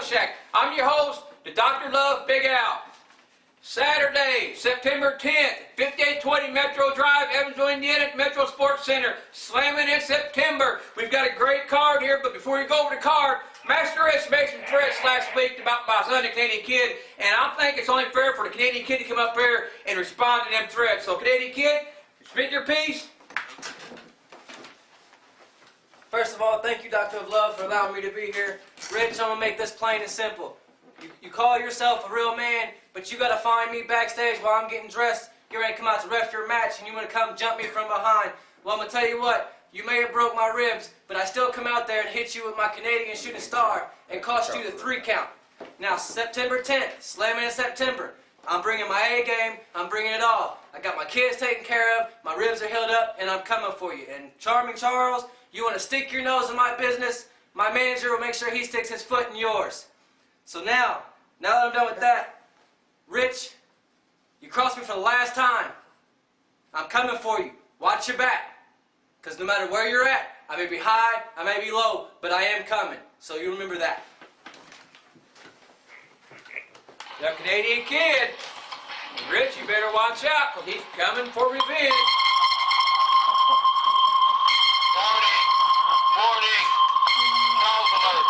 Shack. I'm your host, the Dr. Love Big Al. Saturday, September 10th, 5820 Metro Drive, Evansville, Indiana, Metro Sports Center. Slammin' in September. We've got a great card here, but before you go over the card, Master Rich made some threats last week about my son, the Canadian Kid, and I think it's only fair for the Canadian Kid to come up here and respond to them threats. So, Canadian Kid, speak your piece. First of all, thank you, Doctor of Love, for allowing me to be here. Rich, I'm going to make this plain and simple. You call yourself a real man, but you got to find me backstage while I'm getting dressed, get ready to come out to ref your match, and you want to come jump me from behind. Well, I'm going to tell you what, you may have broke my ribs, but I still come out there and hit you with my Canadian shooting star and cost you the 3 count. Now, September 10th, Slammin' in September. I'm bringing my A game, I'm bringing it all. I got my kids taken care of, my ribs are healed up, and I'm coming for you. And Charming Charles, you want to stick your nose in my business, my manager will make sure he sticks his foot in yours. So now that I'm done with that, Rich, you crossed me for the last time. I'm coming for you. Watch your back. Because no matter where you're at, I may be high, I may be low, but I am coming. So you remember that. The Canadian Kid. Rich, you better watch out, because he's coming for revenge. Warning. Charles alert.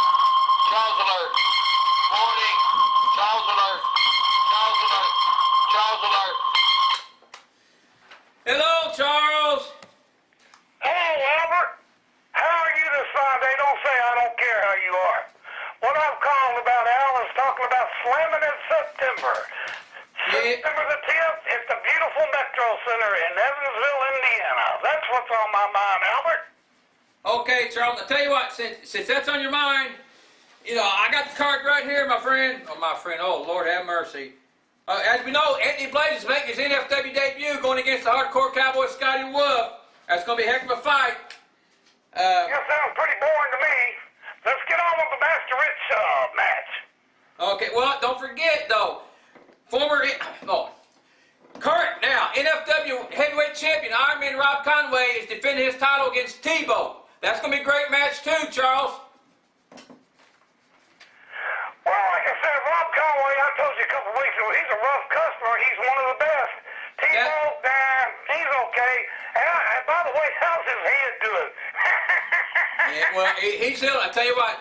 Charles alert. Warning. Charles alert. Charles alert. Charles alert. Hello, Charles. Hello, Albert. How are you this fine day? Don't say I don't care how you are. What I'm calling about, Al, is talking about Slammin' in September. September the 10th at the beautiful Metro Center in Evansville, Indiana. That's what's on my mind, Albert. Okay, Charles, I'll tell you what, since that's on your mind, you know, I got the card right here, my friend. Oh, Lord have mercy. As we know, Anthony Blaze is making his NFW debut going against the hardcore cowboy Scotty Wolf. That's going to be a heck of a fight. Yeah, sounds pretty boring to me. Let's get on with the Master Rich match. Okay, well, don't forget, though, current now, NFW heavyweight champion Ironman Rob Conway is defending his title against Tebow. That's going to be a great match, too, Charles. Well, like I said, Rob Conway, I told you a couple weeks ago, he's a rough customer. He's one of the best. Tebow, he's okay. And by the way, how's his head doing? Yeah, well, he's still, I tell you what,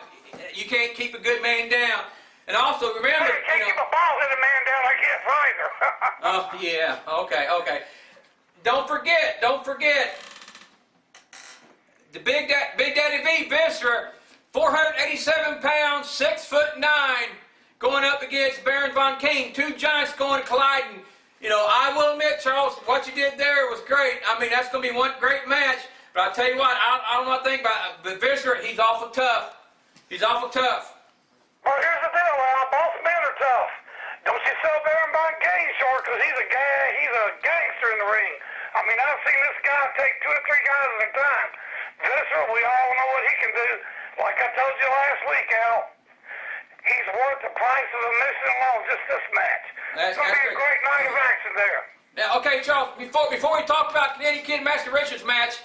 you can't keep a good man down. And also, remember, You can't keep a bald-headed man down like his either. Oh, yeah, okay. Don't forget, the Big Daddy V, Viscera, 487 pounds, 6'9", going up against Baron Von King. 2 giants going colliding. You know, I will admit, Charles, what you did there was great. I mean, that's going to be one great match. But I'll tell you what, I don't know what to think about it. But Viscera, he's awful tough. Well, here's the deal, Al. Both men are tough. Don't you sell Baron Von King short, because he's a gangster in the ring. I mean, I've seen this guy take 2 or 3 guys at a time. Viscera, we all know what he can do. Like I told you last week, Al, he's worth the price of admission alone, just this match. It's going to be a great night of action there. Now, okay, Charles, before we talk about Canadian Kid and Master Richard's match,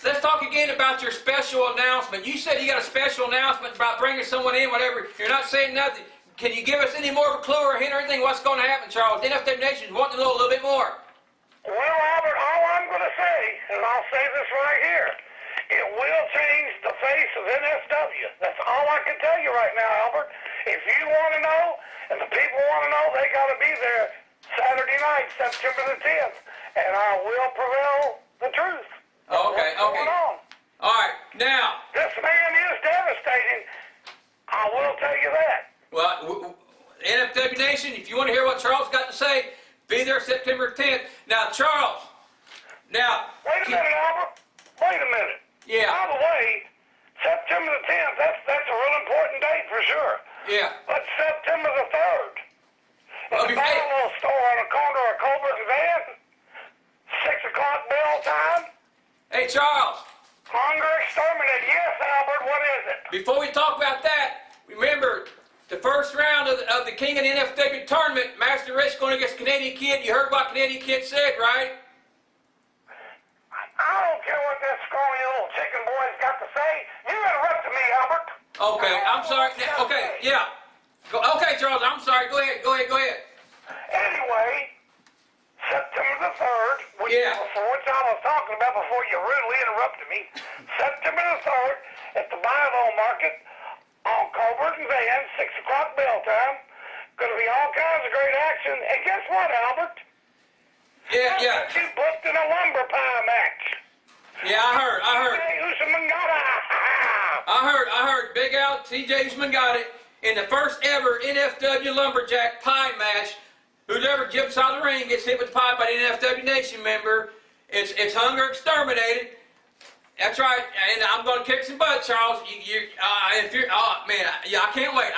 let's talk again about your special announcement. You said you got a special announcement about bringing someone in, whatever. You're not saying nothing. Can you give us any more of a clue or a hint or anything what's going to happen, Charles? NFW Nation is wanting to know a little bit more. Well, Albert, all I'm going to say, and I'll say this right here, it will change the face of NSW. That's all I can tell you right now, Albert. If you want to know, and the people want to know, they got to be there Saturday night, September the 10th, and I will prevail the truth. Okay. All right, now. This man is devastating. I will tell you that. Well, NFW Nation, if you want to hear what Charles got to say, be there September 10th. Now, Charles. Wait a minute, Albert. Wait a minute. Yeah. By the way, September the 10th, that's a real important date for sure. Yeah. But September the 3rd. Well, It's a little store on the corner of Colbert and Van. 6 o'clock bell time. Hey, Charles. Hunger exterminate. Yes, Albert, what is it? Before we talk about that, remember, the first round of the King of the NFW tournament, Master Rich going against Canadian Kid. You heard what Canadian Kid said, right? I don't care what that scrawny little chicken boy's got to say. You interrupted me, Albert. Okay, I'm sorry. Okay, yeah. Okay, Charles, I'm sorry. Go ahead. Anyway, September the 3rd, which Yeah. which I was talking about before you rudely interrupted me. September the 3rd at the Bible Market on Colbert and Van, 6 o'clock bell time. Gonna be all kinds of great action. And guess what, Albert? Yeah. I got you booked in a lumber pie match. Yeah, I heard. Hey, Usmangata. I heard Big Al, TJ Usman got it in the first ever NFW Lumberjack pie match. Who's ever jumps out of the ring gets hit with the pie by an NFW Nation member. It's hunger exterminated. That's right, and I'm gonna kick some butt, Charles. If you're, oh man, yeah, I can't wait.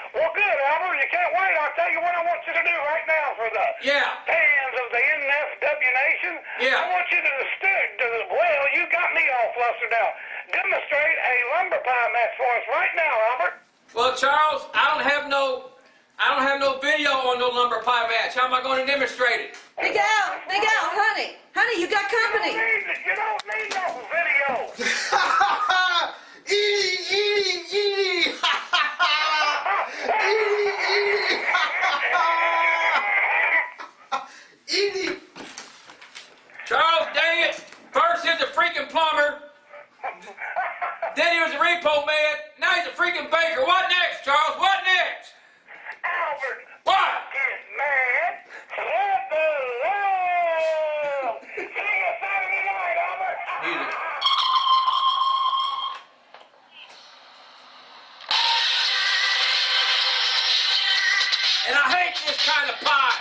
Well, good, Albert. You can't wait. I'll tell you what I want you to do right now for the fans of the NFW Nation. Yeah. I want you to well, you got me all flustered out. Demonstrate a lumber pie match for us right now, Albert. Well, Charles, I don't have no video on no lumber pie match. How am I going to demonstrate it? Big Al, honey, you got company. You don't need no video. Edie! Edie! Charles, dang it! First he was a freaking plumber, then he was a repo man, now he's a freaking baker. What next, Charles? What next? Albert. What? Get mad. Let the love. See you Saturday night, Albert. Music. And I hate this kind of pie.